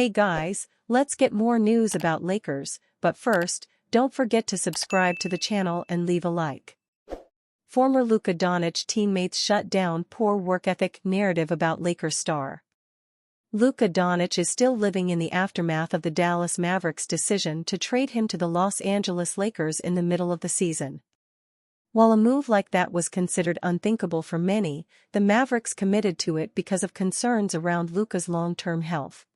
Hey guys, let's get more news about Lakers, but first, don't forget to subscribe to the channel and leave a like. Former Luka Doncic teammates shut down poor work ethic narrative about Lakers star. Luka Doncic is still living in the aftermath of the Dallas Mavericks' decision to trade him to the Los Angeles Lakers in the middle of the season. While a move like that was considered unthinkable for many, the Mavericks committed to it because of concerns around Luka's long-term health.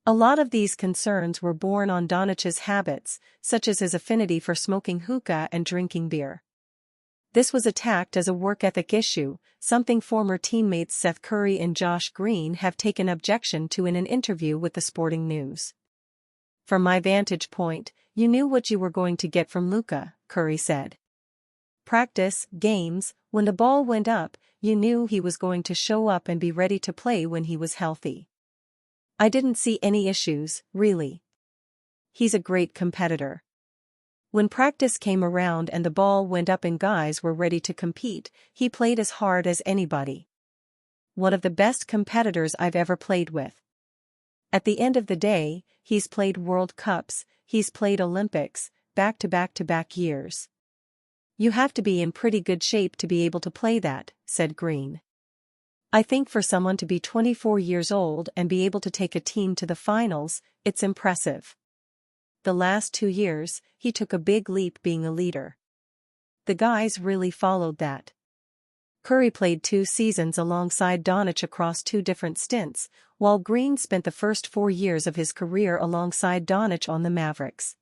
A lot of these concerns were born on Doncic's habits, such as his affinity for smoking hookah and drinking beer. This was attacked as a work ethic issue, something former teammates Seth Curry and Josh Green have taken objection to in an interview with the Sporting News. "From my vantage point, you knew what you were going to get from Luka," Curry said. "Practice, games, when the ball went up, you knew he was going to show up and be ready to play when he was healthy. I didn't see any issues, really. He's a great competitor. When practice came around and the ball went up and guys were ready to compete, he played as hard as anybody. One of the best competitors I've ever played with. At the end of the day, he's played World Cups, he's played Olympics, back-to-back-to-back years. You have to be in pretty good shape to be able to play that," said Green. "I think for someone to be 24 years old and be able to take a team to the finals, it's impressive. The last 2 years, he took a big leap being a leader. The guys really followed that." Curry played 2 seasons alongside Doncic across 2 different stints, while Green spent the first 4 years of his career alongside Doncic on the Mavericks.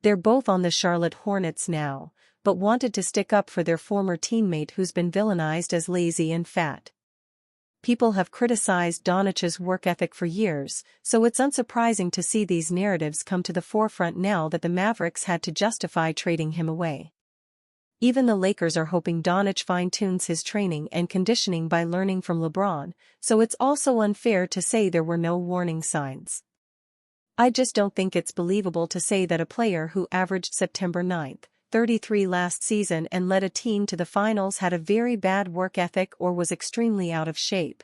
They're both on the Charlotte Hornets now, but wanted to stick up for their former teammate who's been villainized as lazy and fat. People have criticized Doncic's work ethic for years, so it's unsurprising to see these narratives come to the forefront now that the Mavericks had to justify trading him away. Even the Lakers are hoping Doncic fine-tunes his training and conditioning by learning from LeBron, so it's also unfair to say there were no warning signs. "I just don't think it's believable to say that a player who averaged September 9th, 33 last season and led a team to the finals had a very bad work ethic or was extremely out of shape.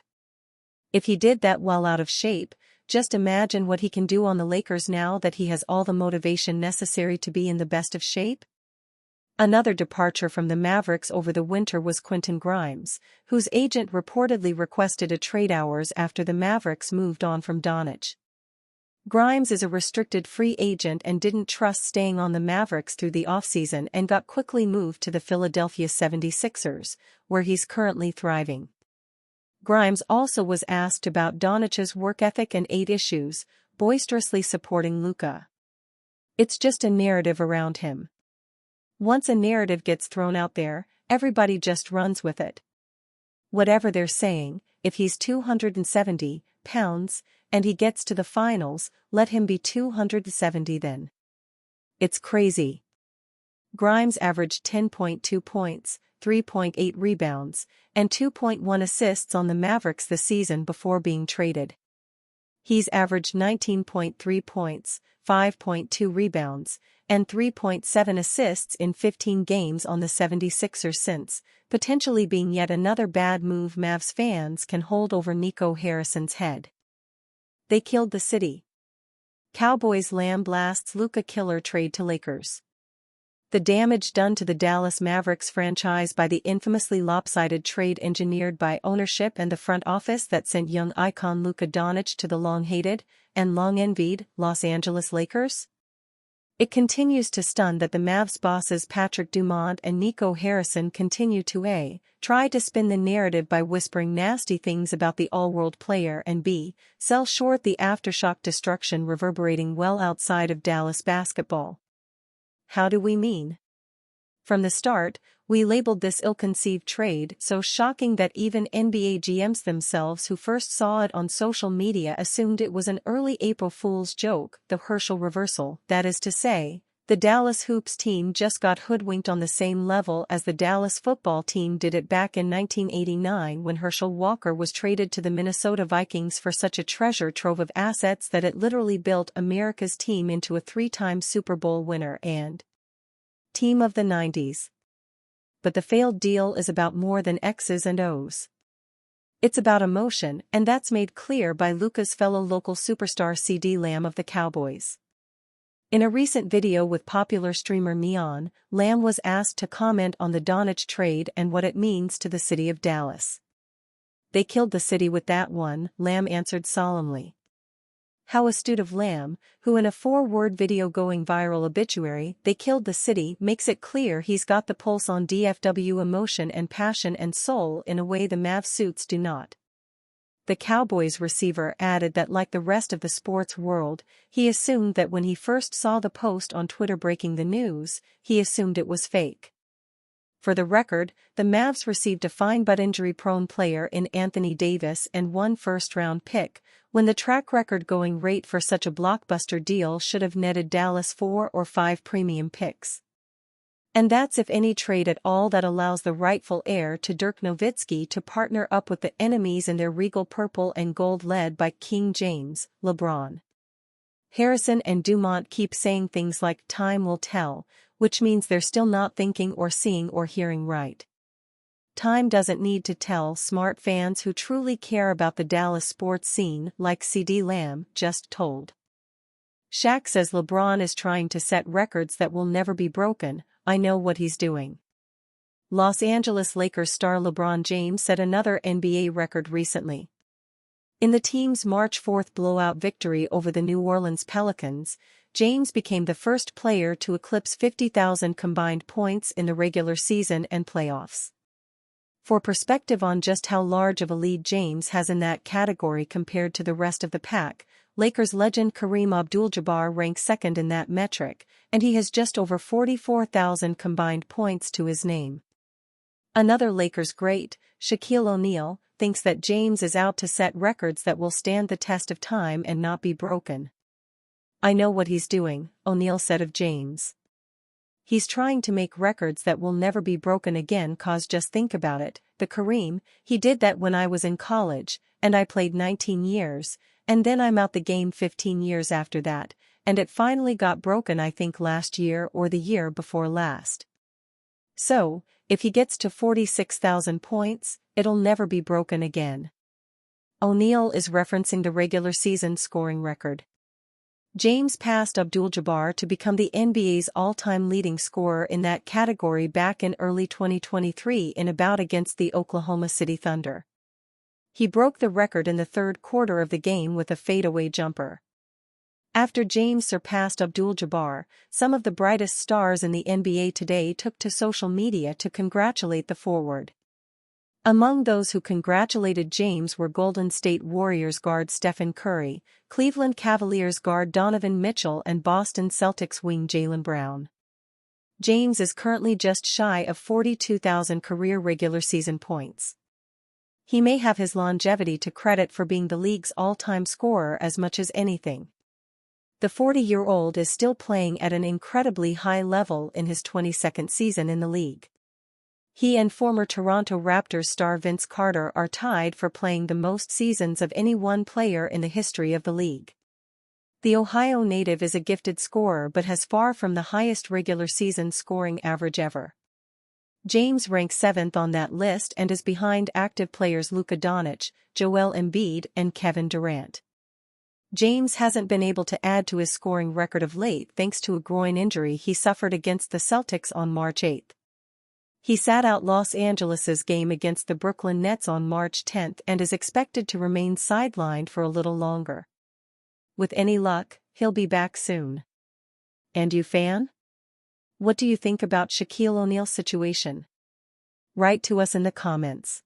If he did that while out of shape, just imagine what he can do on the Lakers now that he has all the motivation necessary to be in the best of shape." Another departure from the Mavericks over the winter was Quentin Grimes, whose agent reportedly requested a trade hours after the Mavericks moved on from Doncic. Grimes is a restricted free agent and didn't trust staying on the Mavericks through the offseason and got quickly moved to the Philadelphia 76ers, where he's currently thriving. Grimes also was asked about Doncic's work ethic and 8 issues, boisterously supporting Luka. "It's just a narrative around him. Once a narrative gets thrown out there, everybody just runs with it. Whatever they're saying, if he's 270 pounds, and he gets to the finals, let him be 270 then. It's crazy." Grimes averaged 10.2 points, 3.8 rebounds, and 2.1 assists on the Mavericks this season before being traded. He's averaged 19.3 points, 5.2 rebounds, and 3.7 assists in 15 games on the 76ers since, potentially being yet another bad move Mavs fans can hold over Nico Harrison's head. They killed the city. Cowboys Lamb blasts Luka killer trade to Lakers. The damage done to the Dallas Mavericks franchise by the infamously lopsided trade engineered by ownership and the front office that sent young icon Luka Doncic to the long-hated and long-envied Los Angeles Lakers? It continues to stun that the Mavs bosses Patrick Dumont and Nico Harrison continue to try to spin the narrative by whispering nasty things about the all-world player and sell short the aftershock destruction reverberating well outside of Dallas basketball. How do we mean? From the start, we labeled this ill-conceived trade so shocking that even NBA GMs themselves who first saw it on social media assumed it was an early April Fool's joke, the Herschel reversal. That is to say, the Dallas Hoops team just got hoodwinked on the same level as the Dallas football team did it back in 1989 when Herschel Walker was traded to the Minnesota Vikings for such a treasure trove of assets that it literally built America's team into a 3-time Super Bowl winner and team of the 90s. But the failed deal is about more than X's and O's. It's about emotion, and that's made clear by Luka's fellow local superstar CeeDee Lamb of the Cowboys. In a recent video with popular streamer Oneal, Lamb was asked to comment on the Doncic trade and what it means to the city of Dallas. "They killed the city with that one," Lamb answered solemnly. How astute of Lamb, who in a 4-word video going viral obituary, "They killed the city," makes it clear he's got the pulse on DFW emotion and passion and soul in a way the Mavs suits do not. The Cowboys receiver added that like the rest of the sports world, he assumed that when he first saw the post on Twitter breaking the news, he assumed it was fake. For the record, the Mavs received a fine but injury-prone player in Anthony Davis and one first-round pick, when the track record going rate for such a blockbuster deal should have netted Dallas 4 or 5 premium picks. And that's if any trade at all that allows the rightful heir to Dirk Nowitzki to partner up with the enemies in their regal purple and gold led by King James, LeBron. Harrison and Dumont keep saying things like "time will tell," which means they're still not thinking or seeing or hearing right. Time doesn't need to tell. Smart fans who truly care about the Dallas sports scene, like CeeDee Lamb, just told. Shaq says LeBron is trying to set records that will never be broken. "I know what he's doing." Los Angeles Lakers star LeBron James set another NBA record recently. In the team's March 4 blowout victory over the New Orleans Pelicans, James became the first player to eclipse 50,000 combined points in the regular season and playoffs. For perspective on just how large of a lead James has in that category compared to the rest of the pack, Lakers legend Kareem Abdul-Jabbar ranks second in that metric, and he has just over 44,000 combined points to his name. Another Lakers great, Shaquille O'Neal, thinks that James is out to set records that will stand the test of time and not be broken. "I know what he's doing," O'Neal said of James. "He's trying to make records that will never be broken again, cause just think about it, the Kareem, he did that when I was in college, and I played 19 years, and then I'm out the game 15 years after that, and it finally got broken I think last year or the year before last. So, if he gets to 46,000 points, it'll never be broken again." O'Neal is referencing the regular season scoring record. James passed Abdul-Jabbar to become the NBA's all-time leading scorer in that category back in early 2023 in a bout against the Oklahoma City Thunder. He broke the record in the third quarter of the game with a fadeaway jumper. After James surpassed Abdul-Jabbar, some of the brightest stars in the NBA today took to social media to congratulate the forward. Among those who congratulated James were Golden State Warriors guard Stephen Curry, Cleveland Cavaliers guard Donovan Mitchell and Boston Celtics wing Jaylen Brown. James is currently just shy of 42,000 career regular season points. He may have his longevity to credit for being the league's all-time scorer as much as anything. The 40-year-old is still playing at an incredibly high level in his 22nd season in the league. He and former Toronto Raptors star Vince Carter are tied for playing the most seasons of any one player in the history of the league. The Ohio native is a gifted scorer but has far from the highest regular season scoring average ever. James ranks 7th on that list and is behind active players Luka Doncic, Joel Embiid and Kevin Durant. James hasn't been able to add to his scoring record of late thanks to a groin injury he suffered against the Celtics on March 8. He sat out Los Angeles' game against the Brooklyn Nets on March 10 and is expected to remain sidelined for a little longer. With any luck, he'll be back soon. And you fan? What do you think about Shaquille O'Neal's situation? Write to us in the comments.